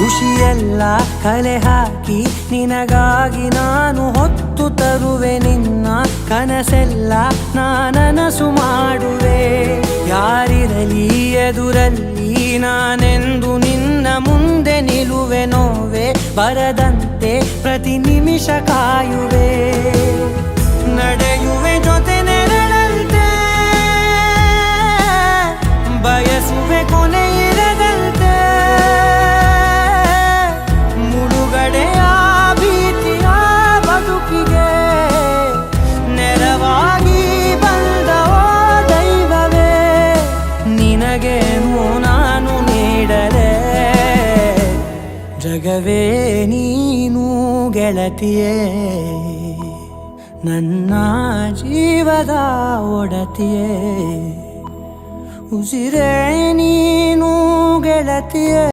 ಖುಷಿಯೆಲ್ಲ ಕಲೆ ಹಾಕಿ ನಿನಗಾಗಿ ನಾನು ಹೊತ್ತು ತರುವೆ ನಿನ್ನ ಕನಸೆಲ್ಲ ನಾನನಸು ಮಾಡುವೆ ಯಾರಿರಲಿ ಎದುರಲ್ಲಿ ನಾನೆಂದು ನಿನ್ನ ಮುಂದೆ ನಿಲ್ಲುವೆ ನೋವೆ ಬರದಂತೆ ಪ್ರತಿ ನಿಮಿಷ ಕಾಯುವೆ ನಡೆಯುವೆ ಜೊತೆ ನೆರಳಂತೆ ಬಯಸುವೆ ಕೊನೆ ಇರದಂತೆ ಮುಳುಗಡೆಯ ಭೀತಿಯ ಬದುಕಿಗೆ ನೆರವಾಗಿ ಬಂದವೋ ದೈವವೇ ನಿನಗೇನು ನಾನು ನೀಡಲೆ ಜಗವೇ ನೀನು ಗೆಳತಿಯೇ ನನ್ನ ಜೀವದ ಒಡತಿಯೇ ಉಸಿರೇ ನೀನು ಗೆಳತಿಯೇ.